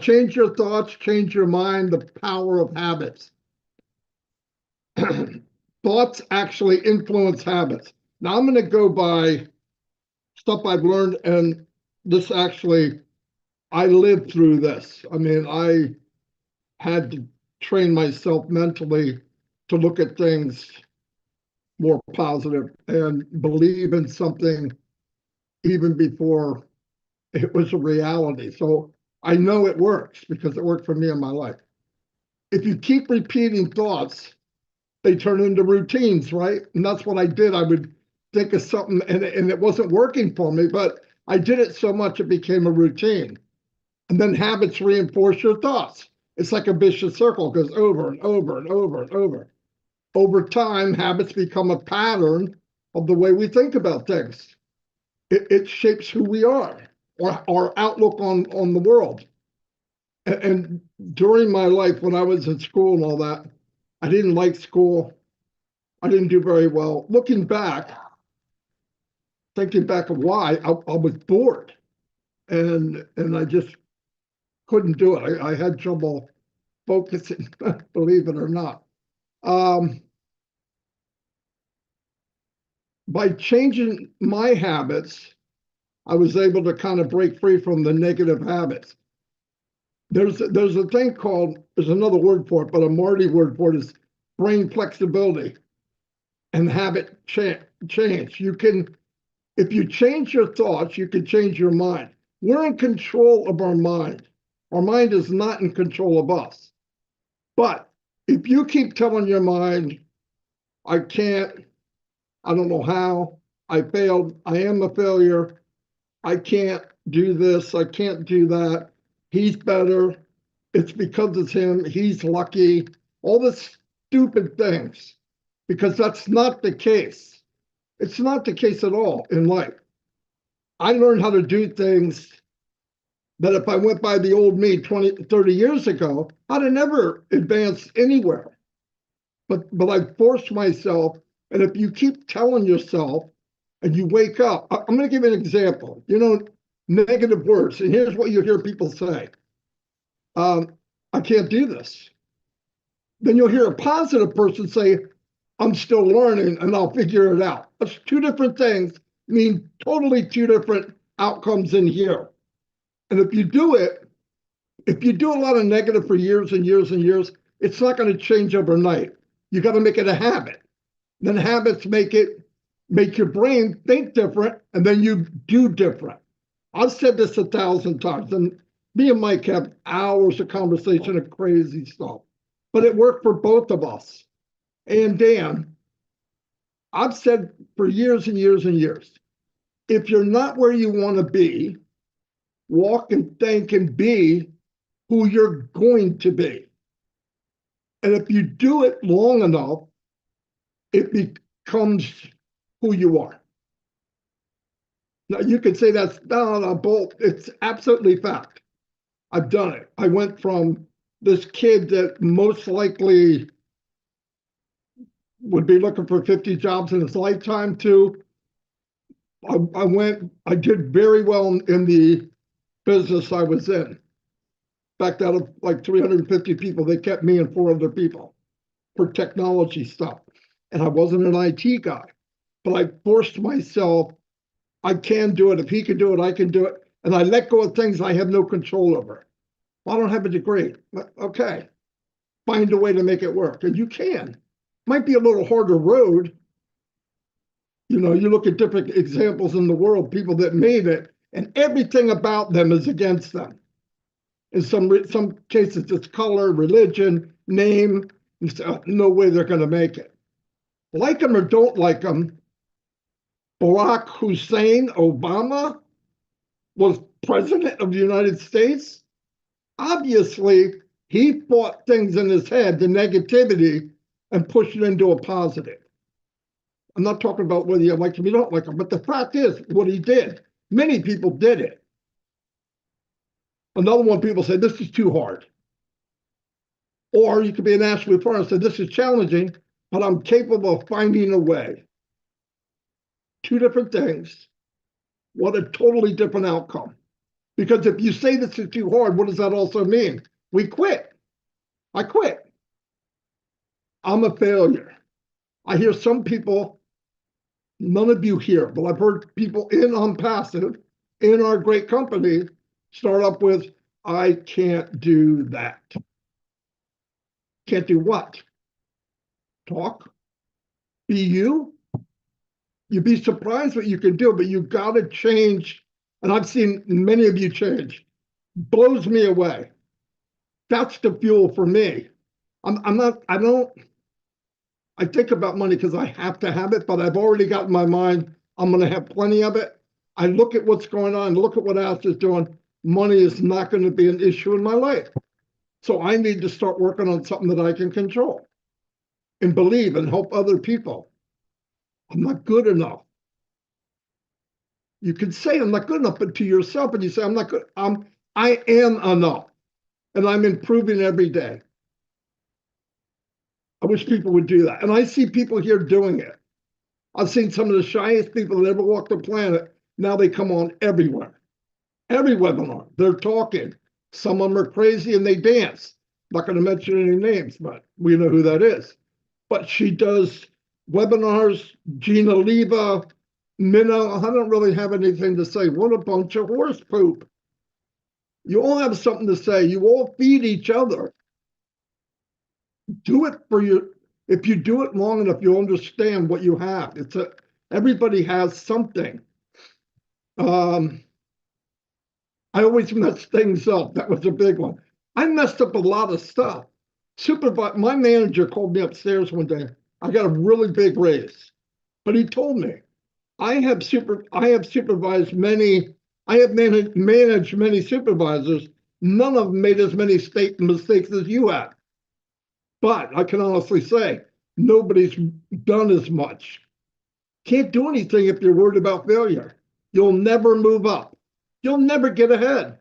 Change your thoughts, change your mind, the power of habits. Thoughts actually influence habits. Now I'm going to go by stuff I've learned, and this actually, I lived through this. I mean, I had to train myself mentally to look at things more positive and believe in something even before it was a reality. So I know it works because it worked for me in my life. If you keep repeating thoughts, they turn into routines, right? And that's what I did. I would think of something and it wasn't working for me, but I did it so much it became a routine. And then habits reinforce your thoughts. It's like a vicious circle, it goes over and over and over and over. Over time, habits become a pattern of the way we think about things. It shapes who we are, or our outlook on the world. And during my life, when I was in school and all that, I didn't like school. I didn't do very well. Looking back, thinking back of why, I was bored. And I just couldn't do it. I had trouble focusing, believe it or not. By changing my habits, I was able to kind of break free from the negative habits. There's a thing called, there's another word for it, but a Marty word for it is brain flexibility and habit change. You can, if you change your thoughts, you can change your mind. We're in control of our mind. Our mind is not in control of us. But if you keep telling your mind, I can't, I don't know how, I failed, I am a failure, I can't do this, I can't do that, he's better, it's because it's him, he's lucky, all this stupid things, because that's not the case. It's not the case at all in life. I learned how to do things that if I went by the old me 20, 30 years ago, I'd have never advanced anywhere. But I forced myself, and if you keep telling yourself and you wake up, I'm going to give you an example. You know, negative words, and here's what you hear people say. I can't do this. Then you'll hear a positive person say, I'm still learning and I'll figure it out. That's two different things, mean totally two different outcomes in here. And if you do it, if you do a lot of negative for years and years and years, it's not going to change overnight. You got to make it a habit. Then habits make your brain think different, and then you do different. I've said this 1,000 times, and me and Mike have hours of conversation of crazy stuff, but it worked for both of us. And Dan, I've said for years and years and years, if you're not where you want to be, walk and think and be who you're going to be. And if you do it long enough, it becomes who you are. Now, you could say that's not a bolt. It's absolutely fact. I've done it. I went from this kid that most likely would be looking for 50 jobs in his lifetime to I did very well in the business I was in. In fact, out of like 350 people, they kept me and 4 other people for technology stuff. And I wasn't an IT guy, but I forced myself, I can do it. If he can do it, I can do it. And I let go of things I have no control over. Well, I don't have a degree. Okay, find a way to make it work. And you can. Might be a little harder road. You know, you look at different examples in the world, people that made it, and everything about them is against them. In some cases, it's color, religion, name. No way they're going to make it. Like them or don't like them, Barack Hussein Obama was president of the United States. Obviously, he fought things in his head, the negativity, and pushed it into a positive. I'm not talking about whether you like him or you don't like him, but the fact is what he did. Many people did it. Another one, people say, this is too hard. Or you could be an absolute farmer and say, this is challenging, but I'm capable of finding a way. Two different things. What a totally different outcome. Because if you say this is too hard, what does that also mean? We quit. I quit. I'm a failure. I hear some people, none of you here, but I've heard people in OnPassive, in our great company, start up with, I can't do that. Can't do what? Talk? Be you? You'd be surprised what you can do, but you've got to change. And I've seen many of you change. Blows me away. That's the fuel for me. I think about money because I have to have it, but I've already got in my mind, I'm going to have plenty of it. I look at what's going on, look at what Alice is doing. Money is not going to be an issue in my life. So I need to start working on something that I can control and believe and help other people. I'm not good enough. You can say I'm not good enough, but to yourself, and you say I'm not good. I am enough, and I'm improving every day. I wish people would do that. And I see people here doing it. I've seen some of the shyest people that ever walked the planet. Now they come on everywhere. Every webinar, they're talking. Some of them are crazy and they dance. I'm not going to mention any names, but we know who that is. But she does webinars, Gina Leva, Minnow. I don't really have anything to say. What a bunch of horse poop. You all have something to say. You all feed each other. Do it for you. If you do it long enough, you'll understand what you have. Everybody has something. I always mess things up. That was a big one. I messed up a lot of stuff. My manager called me upstairs one day. I got a really big raise, but he told me, I have supervised many. I have managed many supervisors. None of them made as many mistakes as you have. But I can honestly say, nobody's done as much. Can't do anything if you're worried about failure. You'll never move up. You'll never get ahead.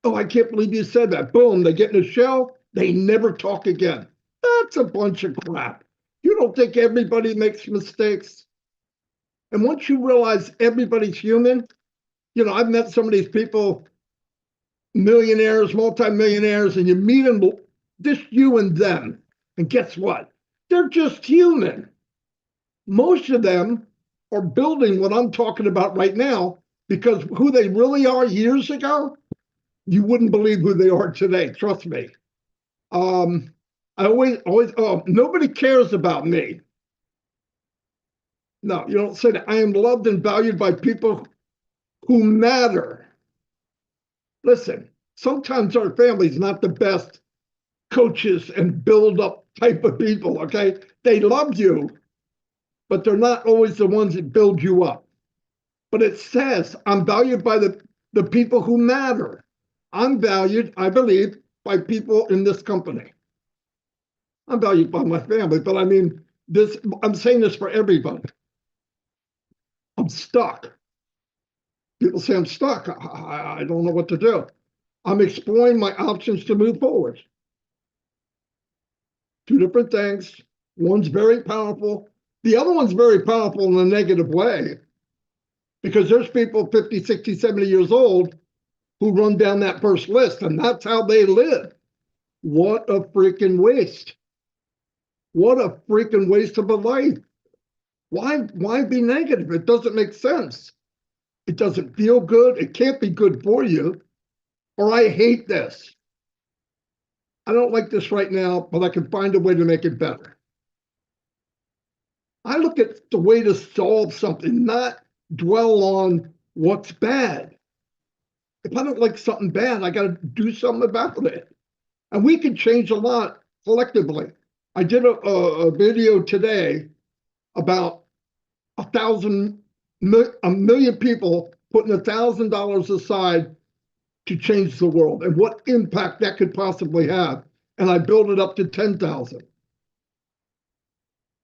Oh, I can't believe you said that. Boom, they get in a shell, they never talk again. That's a bunch of crap. You don't think everybody makes mistakes? And once you realize everybody's human, I've met some of these people, millionaires, multimillionaires, and you meet them, just you and them. And guess what? They're just human. Most of them are building what I'm talking about right now because who they really are years ago, you wouldn't believe who they are today. Trust me. Nobody cares about me. No, you don't say that. I am loved and valued by people who matter. Listen, sometimes our family's not the best coaches and build up type of people, okay? They love you, but they're not always the ones that build you up. But it says, I'm valued by the people who matter. I'm valued, I believe, by people in this company. I'm valued by my family, but I mean, I'm saying this for everybody. I'm stuck. People say I'm stuck. I don't know what to do. I'm exploring my options to move forward. Two different things. One's very powerful. The other one's very powerful in a negative way because there's people 50, 60, 70 years old who run down that first list, and that's how they live. What a freaking waste. What a freaking waste of a life. Why be negative? It doesn't make sense. It doesn't feel good. It can't be good for you. Or I hate this. I don't like this right now, but I can find a way to make it better. I look at the way to solve something, not dwell on what's bad. If I don't like something bad, I got to do something about it. And we can change a lot collectively. I did a video today about a million people putting $1,000 aside to change the world and what impact that could possibly have. And I built it up to 10,000.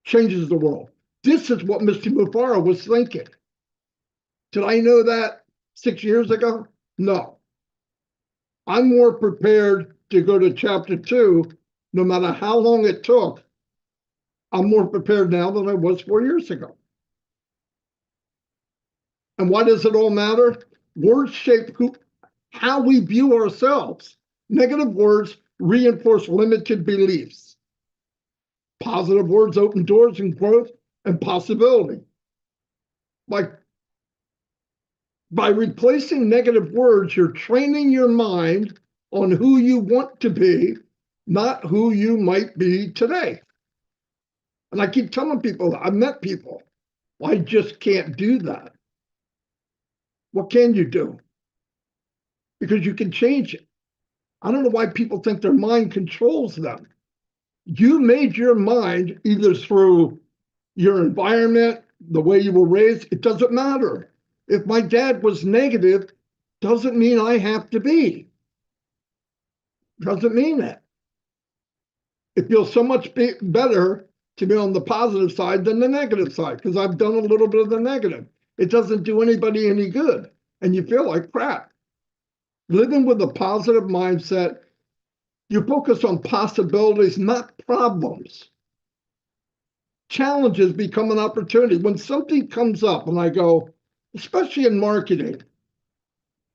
Changes the world. This is what Mr. Mufara was thinking. Did I know that 6 years ago? No. I'm more prepared to go to chapter 2, no matter how long it took. I'm more prepared now than I was 4 years ago. And why does it all matter? Words shape how we view ourselves. Negative words reinforce limited beliefs. Positive words open doors and growth and possibility. By replacing negative words, you're training your mind on who you want to be, not who you might be today. And I keep telling people that I've met people, well, I just can't do that. What can you do? Because you can change it. I don't know why people think their mind controls them. You made your mind either through your environment, the way you were raised, it doesn't matter. If my dad was negative, doesn't mean I have to be. Doesn't mean it. It feels so much better to be on the positive side than the negative side, because I've done a little bit of the negative. It doesn't do anybody any good, and you feel like crap. Living with a positive mindset, you focus on possibilities, not problems. Challenges become an opportunity. When something comes up and I go, especially in marketing,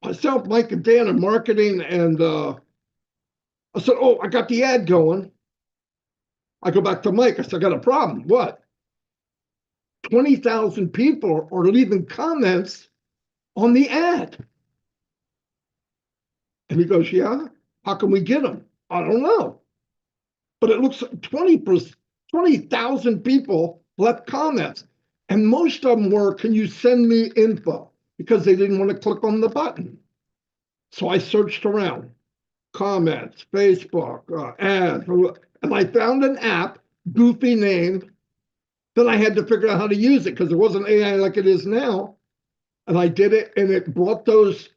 myself, Mike, and Dan in marketing, and I said, oh, I got the ad going. I go back to Mike. I said, I got a problem. What? 20,000 people are leaving comments on the ad. And he goes, yeah, how can we get them? I don't know. But it looks like 20,000 people left comments. And most of them were, can you send me info? Because they didn't want to click on the button. So I searched around, comments, Facebook, ads, and I found an app, goofy name. Then I had to figure out how to use it because it wasn't AI like it is now. And I did it, and it brought those.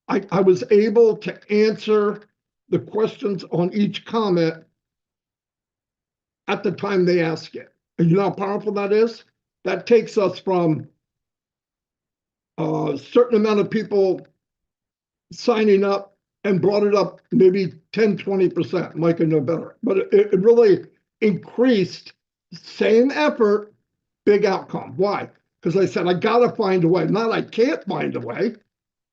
I was able to answer the questions on each comment at the time they ask it. And you know how powerful that is? That takes us from a certain amount of people signing up and brought it up maybe 10, 20%. Mike can know better. But it really increased, same effort, big outcome. Why? Because I said, I got to find a way. Not I can't find a way.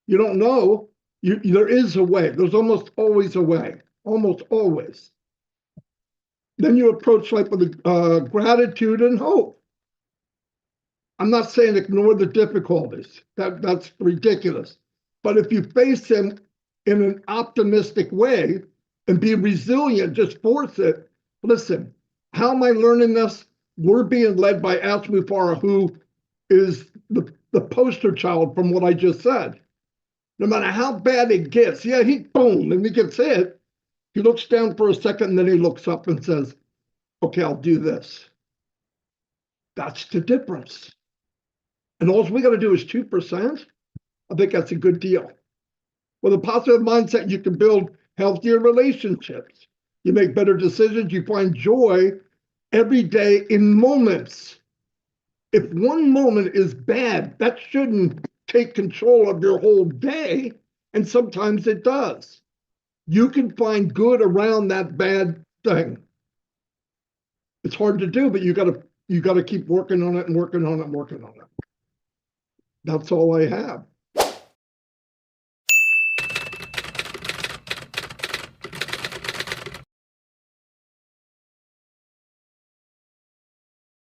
You don't know. There is a way. There's almost always a way. Almost always. Then you approach life with gratitude and hope. I'm not saying ignore the difficulties. That's ridiculous. But if you face them in an optimistic way and be resilient, just force it. Listen, how am I learning this? We're being led by Ask Mufara, who is the poster child from what I just said. No matter how bad it gets, yeah, boom, and he gets hit. He looks down for a second, and then he looks up and says, okay, I'll do this. That's the difference. And all we got to do is 2%. I think that's a good deal. With a positive mindset, you can build healthier relationships. You make better decisions. You find joy every day in moments. If one moment is bad, that shouldn't take control of your whole day. And sometimes it does. You can find good around that bad thing. It's hard to do, but you got to keep working on it and working on it and working on it. That's all I have.